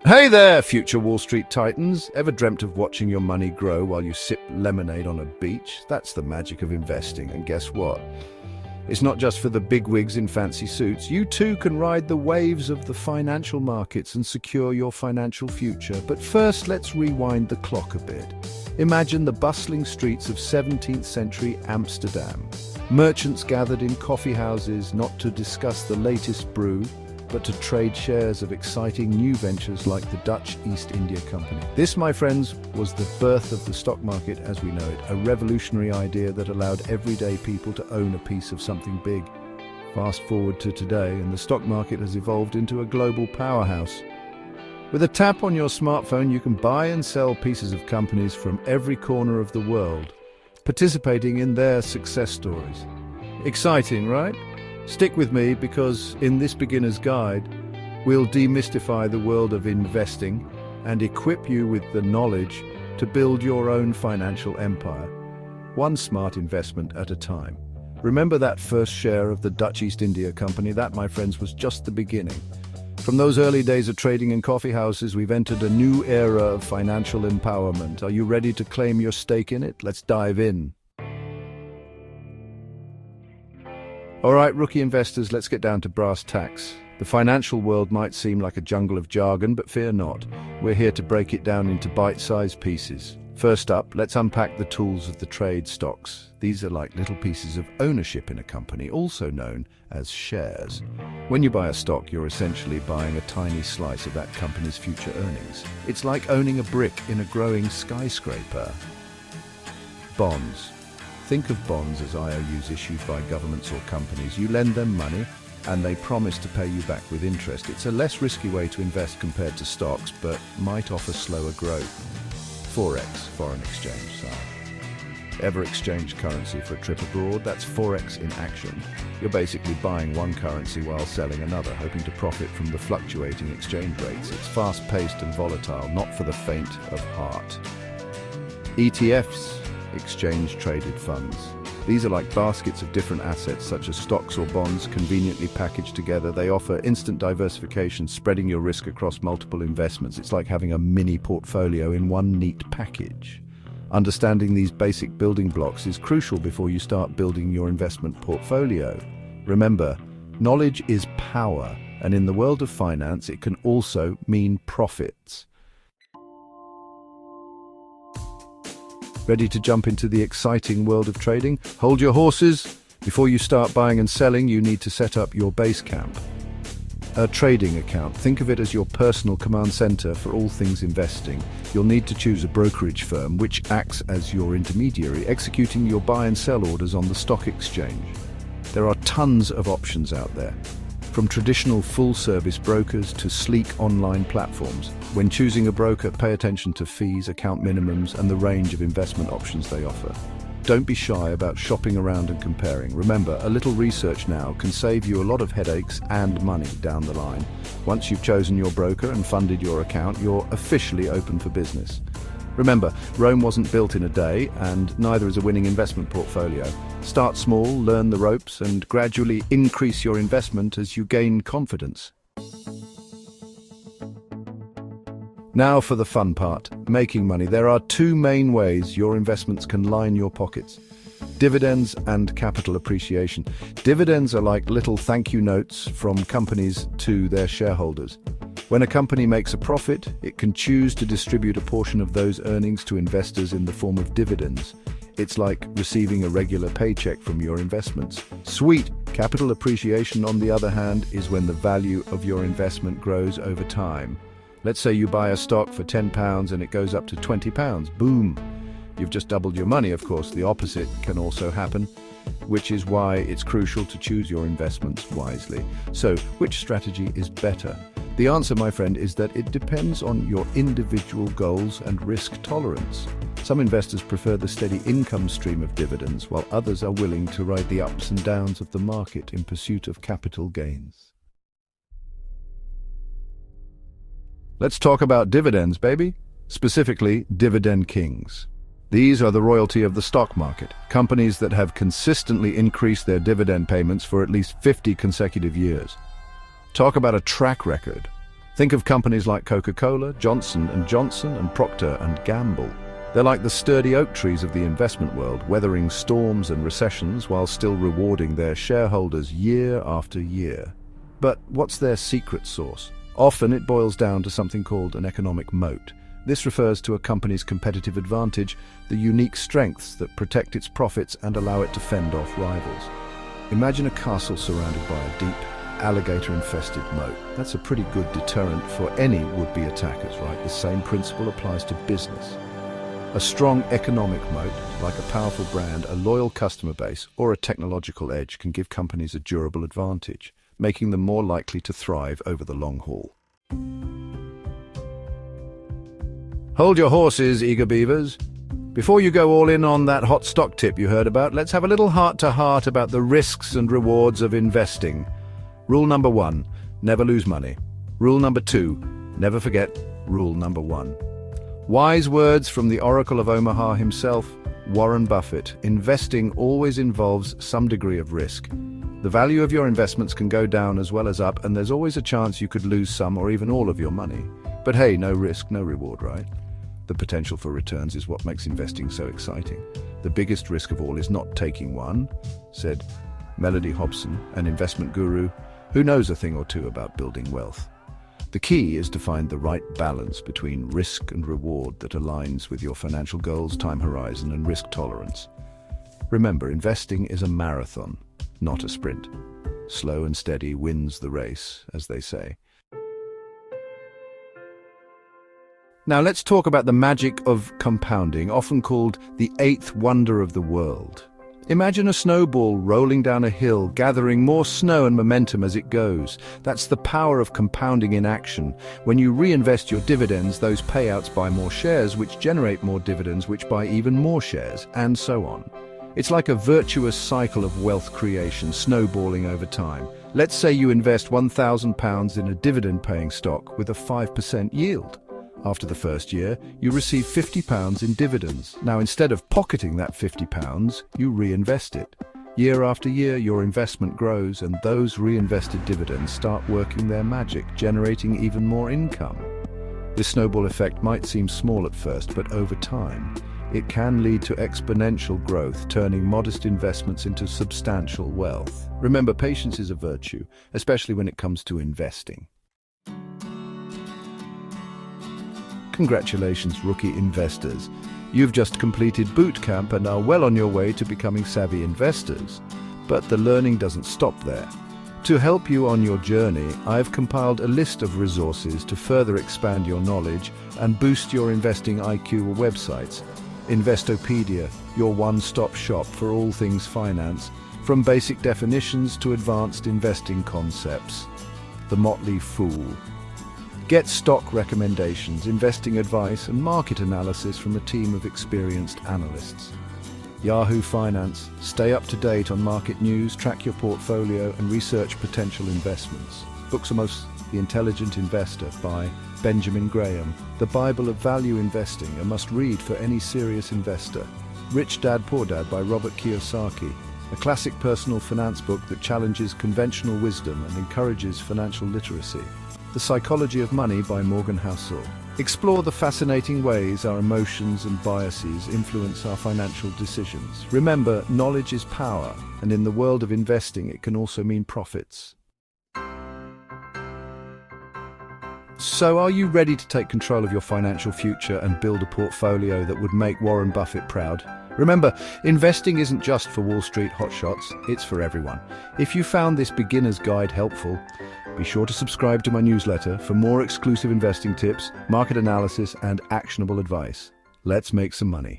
Hey there, future Wall Street titans. Ever dreamt of watching your money grow while you sip lemonade on a beach? That's the magic of investing, and guess what? It's not just for the bigwigs in fancy suits. You too can ride the waves of the financial markets and secure your financial future. But first, let's rewind the clock a bit. Imagine the bustling streets of 17th century Amsterdam. Merchants gathered in coffee houses not to discuss the latest brew, but to trade shares of exciting new ventures like the Dutch East India Company. This, my friends, was the birth of the stock market as we know it, a revolutionary idea that allowed everyday people to own a piece of something big. Fast forward to today, and the stock market has evolved into a global powerhouse. With a tap on your smartphone, you can buy and sell pieces of companies from every corner of the world, participating in their success stories. Exciting, right? Stick with me because in this beginner's guide, we'll demystify the world of investing and equip you with the knowledge to build your own financial empire, one smart investment at a time. Remember that first share of the Dutch East India Company? That, my friends, was just the beginning. From those early days of trading in coffee houses, we've entered a new era of financial empowerment. Are you ready to claim your stake in it? Let's dive in. All right, rookie investors, let's get down to brass tacks. The financial world might seem like a jungle of jargon, but fear not. We're here to break it down into bite-sized pieces. First up, let's unpack the tools of the trade: stocks. These are like little pieces of ownership in a company, also known as shares. When you buy a stock, you're essentially buying a tiny slice of that company's future earnings. It's like owning a brick in a growing skyscraper. Bonds. Think of bonds as IOUs issued by governments or companies. You lend them money and they promise to pay you back with interest. It's a less risky way to invest compared to stocks, but might offer slower growth. Forex, foreign exchange. Ever exchanged currency for a trip abroad? That's Forex in action. You're basically buying one currency while selling another, hoping to profit from the fluctuating exchange rates. It's fast-paced and volatile, not for the faint of heart. ETFs. Exchange-traded funds. These are like baskets of different assets, such as stocks or bonds, conveniently packaged together. They offer instant diversification, spreading your risk across multiple investments. It's like having a mini portfolio in one neat package. Understanding these basic building blocks is crucial before you start building your investment portfolio. Remember, knowledge is power, and in the world of finance, it can also mean profits. Ready to jump into the exciting world of trading? Hold your horses. Before you start buying and selling, you need to set up your base camp. A trading account. Think of it as your personal command center for all things investing. You'll need to choose a brokerage firm which acts as your intermediary, executing your buy and sell orders on the stock exchange. There are tons of options out there, from traditional full-service brokers to sleek online platforms. When choosing a broker, pay attention to fees, account minimums, and the range of investment options they offer. Don't be shy about shopping around and comparing. Remember, a little research now can save you a lot of headaches and money down the line. Once you've chosen your broker and funded your account, you're officially open for business. Remember, Rome wasn't built in a day, and neither is a winning investment portfolio. Start small, learn the ropes, and gradually increase your investment as you gain confidence. Now for the fun part, making money. There are two main ways your investments can line your pockets: dividends and capital appreciation. Dividends are like little thank you notes from companies to their shareholders. When a company makes a profit, it can choose to distribute a portion of those earnings to investors in the form of dividends. It's like receiving a regular paycheck from your investments. Sweet! Capital appreciation, on the other hand, is when the value of your investment grows over time. Let's say you buy a stock for £10 and it goes up to £20. Boom! You've just doubled your money. Of course, the opposite can also happen, which is why it's crucial to choose your investments wisely. So, which strategy is better? The answer, my friend, is that it depends on your individual goals and risk tolerance. Some investors prefer the steady income stream of dividends, while others are willing to ride the ups and downs of the market in pursuit of capital gains. Let's talk about dividends, baby. Specifically, dividend kings. These are the royalty of the stock market, companies that have consistently increased their dividend payments for at least 50 consecutive years. Talk about a track record. Think of companies like Coca-Cola, Johnson & Johnson, and Procter & Gamble. They're like the sturdy oak trees of the investment world, weathering storms and recessions while still rewarding their shareholders year after year. But what's their secret sauce? Often it boils down to something called an economic moat. This refers to a company's competitive advantage, the unique strengths that protect its profits and allow it to fend off rivals. Imagine a castle surrounded by a deep, alligator-infested moat. That's a pretty good deterrent for any would-be attackers, right? The same principle applies to business. A strong economic moat, like a powerful brand, a loyal customer base, or a technological edge can give companies a durable advantage, making them more likely to thrive over the long haul. Hold your horses, eager beavers. Before you go all in on that hot stock tip you heard about, let's have a little heart-to-heart about the risks and rewards of investing. Rule number 1, never lose money. Rule number 2, never forget rule number 1. Wise words from the Oracle of Omaha himself, Warren Buffett. Investing always involves some degree of risk. The value of your investments can go down as well as up, and there's always a chance you could lose some or even all of your money. But hey, no risk, no reward, right? The potential for returns is what makes investing so exciting. The biggest risk of all is not taking one, said Melody Hobson, an investment guru who knows a thing or two about building wealth. The key is to find the right balance between risk and reward that aligns with your financial goals, time horizon, and risk tolerance. Remember, investing is a marathon, not a sprint. Slow and steady wins the race, as they say. Now let's talk about the magic of compounding, often called the eighth wonder of the world. Imagine a snowball rolling down a hill, gathering more snow and momentum as it goes. That's the power of compounding in action. When you reinvest your dividends, those payouts buy more shares, which generate more dividends, which buy even more shares, and so on. It's like a virtuous cycle of wealth creation, snowballing over time. Let's say you invest £1,000 in a dividend-paying stock with a 5% yield. After the first year, you receive £50 in dividends. Now, instead of pocketing that £50, you reinvest it. Year after year, your investment grows, and those reinvested dividends start working their magic, generating even more income. This snowball effect might seem small at first, but over time, it can lead to exponential growth, turning modest investments into substantial wealth. Remember, patience is a virtue, especially when it comes to investing. Congratulations, rookie investors. You've just completed boot camp and are well on your way to becoming savvy investors. But the learning doesn't stop there. To help you on your journey, I've compiled a list of resources to further expand your knowledge and boost your investing IQ websites. Investopedia, your one-stop shop for all things finance, from basic definitions to advanced investing concepts. The Motley Fool. Get stock recommendations, investing advice, and market analysis from a team of experienced analysts. Yahoo Finance. Stay up to date on market news, track your portfolio, and research potential investments. Booksamos, The Intelligent Investor by Benjamin Graham. The Bible of Value Investing, a must-read for any serious investor. Rich Dad Poor Dad by Robert Kiyosaki. A classic personal finance book that challenges conventional wisdom and encourages financial literacy. The Psychology of Money by Morgan Housel. Explore the fascinating ways our emotions and biases influence our financial decisions. Remember, knowledge is power, and in the world of investing, it can also mean profits. So, are you ready to take control of your financial future and build a portfolio that would make Warren Buffett proud? Remember, investing isn't just for Wall Street hotshots, it's for everyone. If you found this beginner's guide helpful, be sure to subscribe to my newsletter for more exclusive investing tips, market analysis, and actionable advice. Let's make some money.